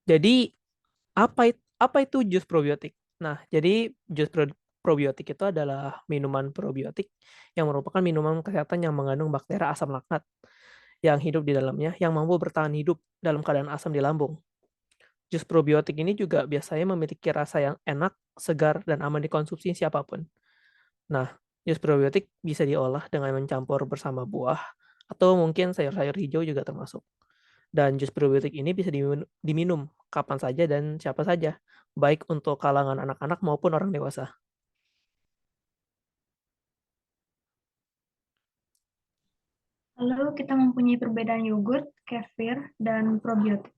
Jadi apa itu jus probiotik? Nah, jadi probiotik itu adalah minuman probiotik yang merupakan minuman kesehatan yang mengandung bakteri asam laktat yang hidup di dalamnya yang mampu bertahan hidup dalam keadaan asam di lambung. Jus probiotik ini juga biasanya memiliki rasa yang enak, segar, dan aman dikonsumsi siapapun. Nah, jus probiotik bisa diolah dengan mencampur bersama buah atau mungkin sayur-sayur hijau juga termasuk. Dan jus probiotik ini bisa diminum kapan saja dan siapa saja, baik untuk kalangan anak-anak maupun orang dewasa. Lalu kita mempunyai perbedaan yogurt, kefir, dan probiotik.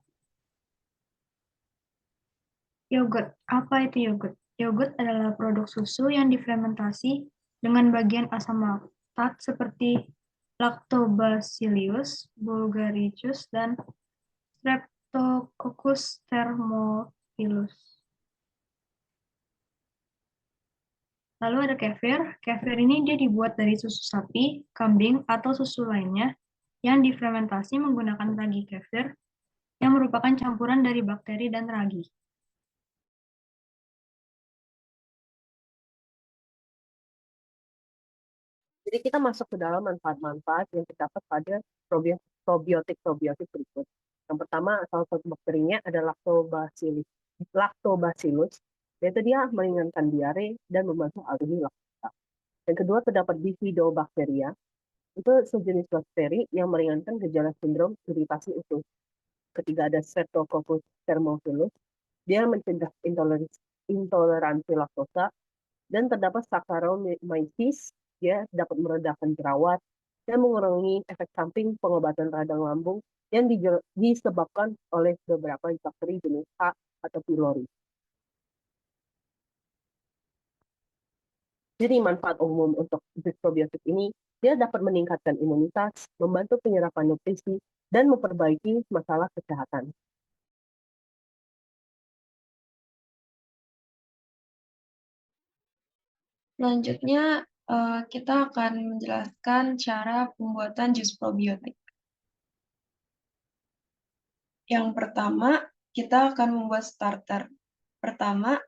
Yogurt, apa itu yogurt? Yogurt adalah produk susu yang difermentasi dengan bagian asam laktat seperti Lactobacillus bulgaricus dan Streptococcus thermophilus. Lalu ada kefir. Kefir ini dia dibuat dari susu sapi, kambing, atau susu lainnya yang difermentasi menggunakan ragi kefir yang merupakan campuran dari bakteri dan ragi. Jadi kita masuk ke dalam manfaat-manfaat yang terdapat pada probiotik berikut. Yang pertama, salah satu bakterinya adalah lactobacillus. Lactobacillus, yaitu dia meringankan diare dan membantu alergi laktosa. Yang kedua, terdapat bifidobacteria, itu sejenis bakteri yang meringankan gejala sindrom iritasi usus. Ketiga, ada Streptococcus thermophilus, dia mencegah intoleransi laktosa, dan terdapat Saccharomyces, dia dapat meredakan jerawat dan mengurangi efek samping pengobatan radang lambung yang disebabkan oleh beberapa bakteri jenis H atau pylori. Jadi manfaat umum untuk jus probiotik ini, dia dapat meningkatkan imunitas, membantu penyerapan nutrisi, dan memperbaiki masalah kesehatan. Selanjutnya, kita akan menjelaskan cara pembuatan jus probiotik. Yang pertama, kita akan membuat starter. Pertama,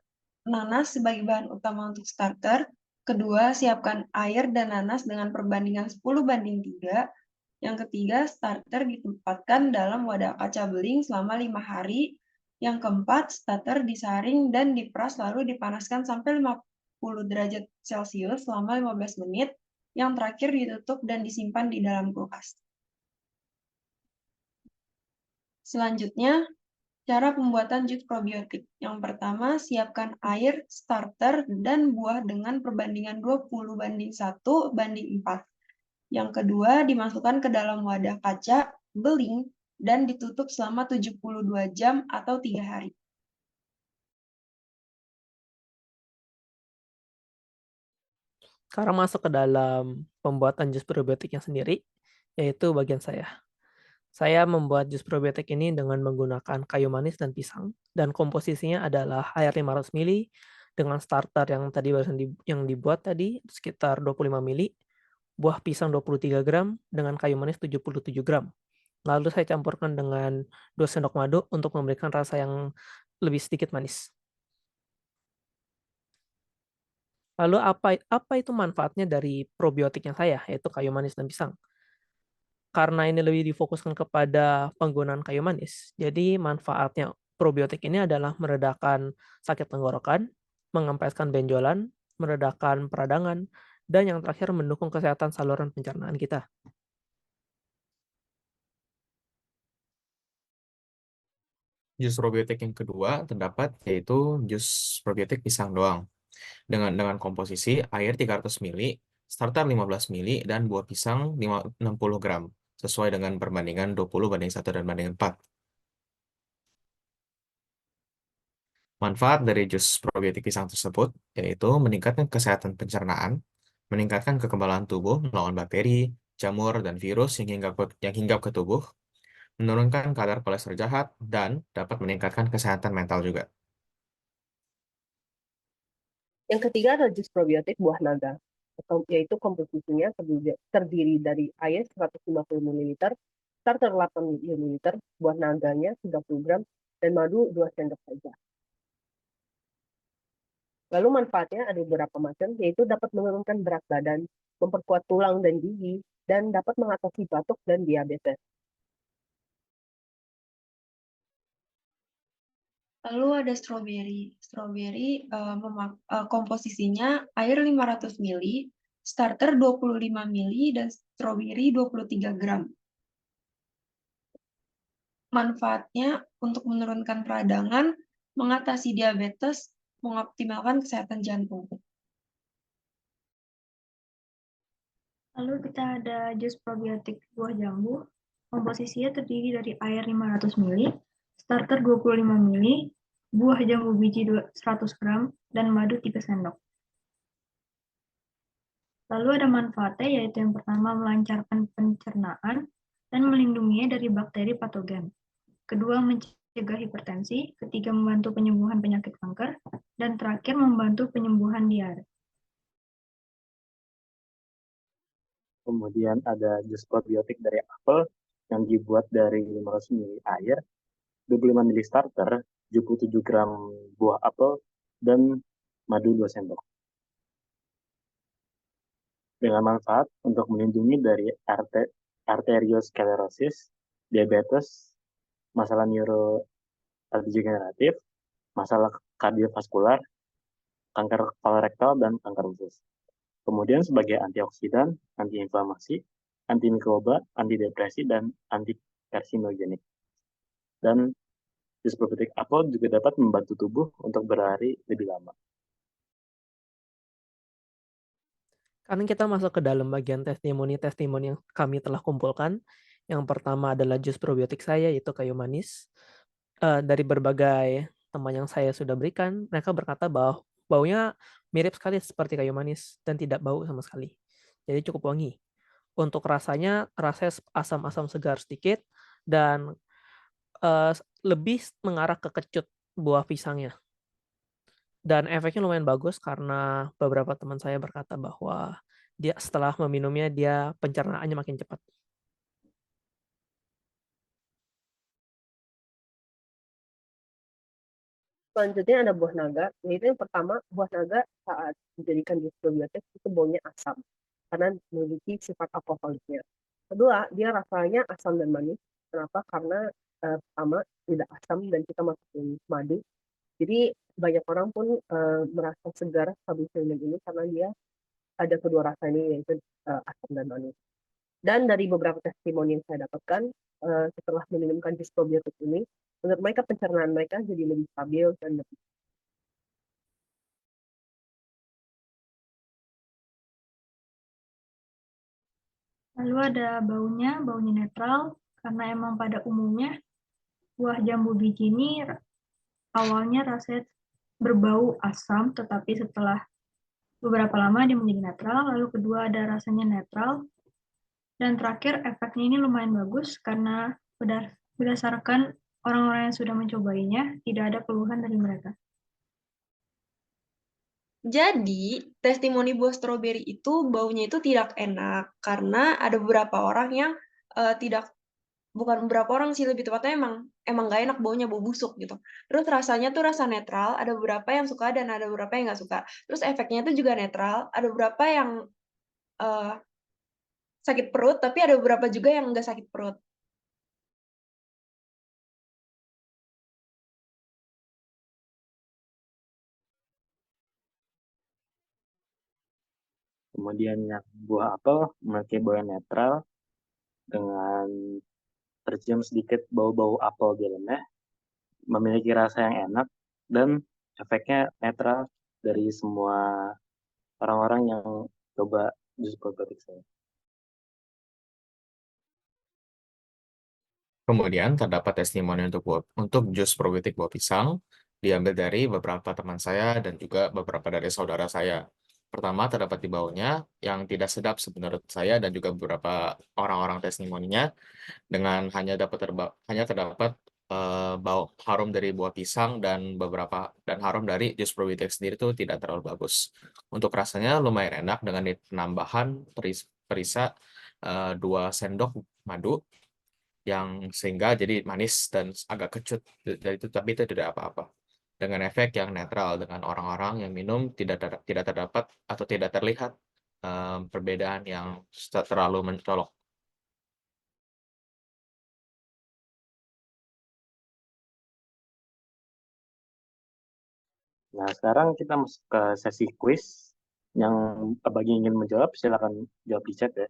nanas sebagai bahan utama untuk starter. Kedua, siapkan air dan nanas dengan perbandingan 10:3. Yang ketiga, starter ditempatkan dalam wadah kaca beling selama 5 hari. Yang keempat, starter disaring dan diperas lalu dipanaskan sampai 50 derajat Celcius selama 15 menit. Yang terakhir ditutup dan disimpan di dalam kulkas. Selanjutnya, cara pembuatan jus probiotik. Yang pertama, siapkan air, starter, dan buah dengan perbandingan 20:1:4. Yang kedua, dimasukkan ke dalam wadah kaca, beling, dan ditutup selama 72 jam atau 3 hari. Sekarang masuk ke dalam pembuatan jus probiotiknya sendiri, yaitu bagian saya. Saya membuat jus probiotik ini dengan menggunakan kayu manis dan pisang, dan komposisinya adalah air 500 ml dengan starter yang tadi barusan yang dibuat tadi sekitar 25 ml, buah pisang 23 gram dengan kayu manis 77 gram. Lalu saya campurkan dengan 2 sendok madu untuk memberikan rasa yang lebih sedikit manis. Lalu apa itu manfaatnya dari probiotiknya saya, yaitu kayu manis dan pisang? Karena ini lebih difokuskan kepada penggunaan kayu manis, jadi manfaatnya probiotik ini adalah meredakan sakit tenggorokan, mengempeskan benjolan, meredakan peradangan, dan yang terakhir mendukung kesehatan saluran pencernaan kita. Jus probiotik yang kedua terdapat yaitu jus probiotik pisang doang dengan komposisi air 300 ml, starter 15 ml, dan buah pisang 60 gram sesuai dengan perbandingan 20:1 dan banding 4. Manfaat dari jus probiotik pisang tersebut yaitu meningkatkan kesehatan pencernaan, meningkatkan kekebalan tubuh melawan bakteri, jamur, dan virus yang hinggap ke tubuh, menurunkan kadar kolesterol jahat, dan dapat meningkatkan kesehatan mental juga. Yang ketiga adalah jus probiotik buah naga, yaitu komposisinya terdiri dari air 150 ml, starter 8 ml, buah naganya 30 gram, dan madu 2 sendok saja. Lalu manfaatnya ada beberapa macam, yaitu dapat menurunkan berat badan, memperkuat tulang dan gigi, dan dapat mengatasi batuk dan diabetes. Lalu ada strawberry. Strawberry komposisinya air 500 ml, starter 25 ml, dan strawberry 23 gram. Manfaatnya untuk menurunkan peradangan, mengatasi diabetes, mengoptimalkan kesehatan jantung. Lalu kita ada jus probiotik buah jambu. Komposisinya terdiri dari air 500 ml, starter 25 ml, buah jambu biji 100 gram, dan madu 3 sendok. Lalu ada manfaatnya, yaitu yang pertama melancarkan pencernaan dan melindunginya dari bakteri patogen. Kedua, mencegah hipertensi. Ketiga, membantu penyembuhan penyakit kanker. Dan terakhir, membantu penyembuhan diare. Kemudian ada jus probiotik dari apel yang dibuat dari 500 ml air, 25 ml starter, 77 gram buah apel, dan madu 2 sendok. Dengan manfaat untuk melindungi dari arteriosklerosis, diabetes, masalah neurodegeneratif, masalah kardiovaskular, kanker kolorektal, dan kanker usus. Kemudian sebagai antioksidan, antiinflamasi, antimikroba, antidepresi, dan antikarsinogenik. Dan jus probiotik apel juga dapat membantu tubuh untuk berlari lebih lama. Karena kita masuk ke dalam bagian testimoni-testimoni yang kami telah kumpulkan. Yang pertama adalah jus probiotik saya, yaitu kayu manis. Dari berbagai teman yang saya sudah berikan, mereka berkata bahwa baunya mirip sekali seperti kayu manis dan tidak bau sama sekali. Jadi cukup wangi. Untuk rasanya asam-asam segar sedikit dan lebih mengarah ke kecut buah pisangnya. Dan efeknya lumayan bagus karena beberapa teman saya berkata bahwa dia setelah meminumnya dia pencernaannya makin cepat. Selanjutnya ada buah naga, yaitu yang pertama, buah naga saat dijadikan jus probiotik itu baunya asam, karena memiliki sifat alkoholiknya. Kedua, dia rasanya asam dan manis. Kenapa? Karena pertama, tidak asam dan kita masukin madu. Jadi banyak orang pun merasa segar habis minum ini karena dia ada kedua rasa ini, yaitu asam dan manis. Dan dari beberapa testimoni yang saya dapatkan, setelah meminumkan jus probiotik ini, menurut mereka pencernaan mereka jadi lebih stabil dan lebih. Lalu ada baunya netral, karena emang pada umumnya buah jambu biji ini awalnya rasanya berbau asam, tetapi setelah beberapa lama dia menjadi netral. Lalu kedua ada rasanya netral. Dan terakhir efeknya ini lumayan bagus karena berdasarkan orang-orang yang sudah mencobainya, tidak ada keluhan dari mereka. Jadi, testimoni buah stroberi itu baunya itu tidak enak karena ada beberapa orang yang bukan beberapa orang sih, lebih tepatnya emang nggak enak baunya, bau busuk gitu. Terus rasanya tuh rasa netral, ada beberapa yang suka dan ada beberapa yang nggak suka. Terus efeknya itu juga netral, ada beberapa yang sakit perut, tapi ada beberapa juga yang nggak sakit perut. Kemudian yang buah apel memiliki bau yang netral dengan tercium sedikit bau-bau apel di dalamnya, memiliki rasa yang enak dan efeknya netral dari semua orang-orang yang coba jus probiotik saya. Kemudian terdapat testimoni untuk jus probiotik buah pisang diambil dari beberapa teman saya dan juga beberapa dari saudara saya. Pertama, terdapat di baunya yang tidak sedap menurut saya dan juga beberapa orang-orang testimoninya dengan hanya terdapat bau harum dari buah pisang dan harum dari jus probiotik sendiri itu tidak terlalu bagus. Untuk rasanya lumayan enak dengan penambahan perisa 2 sendok madu yang sehingga jadi manis dan agak kecut dari itu, tapi itu tidak apa-apa. Dengan efek yang netral dengan orang-orang yang minum tidak terdapat atau tidak terlihat perbedaan yang terlalu mencolok. Nah, sekarang kita masuk ke sesi quiz. Yang bagi yang ingin menjawab, silakan jawab di chat ya.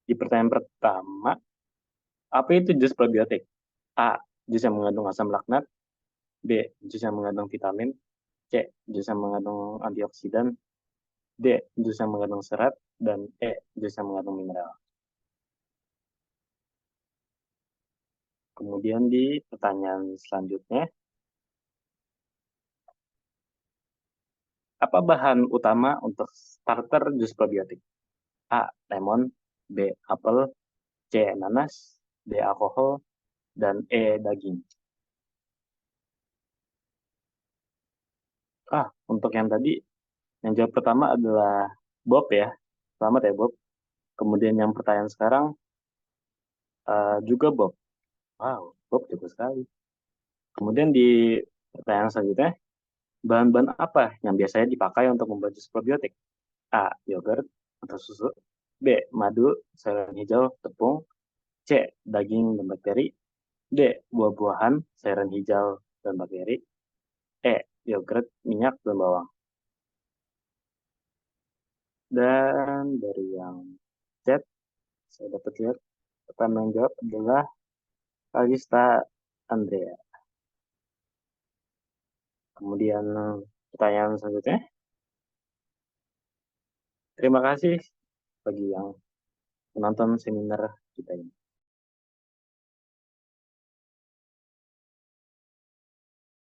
Di pertanyaan pertama, apa itu jus probiotik? A. Jus yang mengandung asam laknat. B. Jus yang mengandung vitamin. C. Jus yang mengandung antioksidan. D. Jus yang mengandung serat. Dan E. Jus yang mengandung mineral. Kemudian di pertanyaan selanjutnya, apa bahan utama untuk starter jus probiotik? A. Lemon. B. Apel. C. Nanas. D. Alkohol. Dan E. Daging. Untuk yang tadi, yang jawab pertama adalah Bob ya. Selamat ya Bob. Kemudian yang pertanyaan sekarang juga Bob. Wow, Bob cukup sekali. Kemudian di pertanyaan selanjutnya, bahan-bahan apa yang biasanya dipakai untuk membuat jus probiotik? A. Yogurt atau susu. B. Madu, sayuran hijau, tepung. C. Daging dan bakteri. D. Buah-buahan, sayuran hijau, dan bakteri. E. Yogurt, minyak, dan bawang. Dan dari yang chat, saya dapat lihat pertama yang jawab adalah Kalista Andrea. Kemudian pertanyaan selanjutnya. Terima kasih bagi yang menonton seminar kita ini.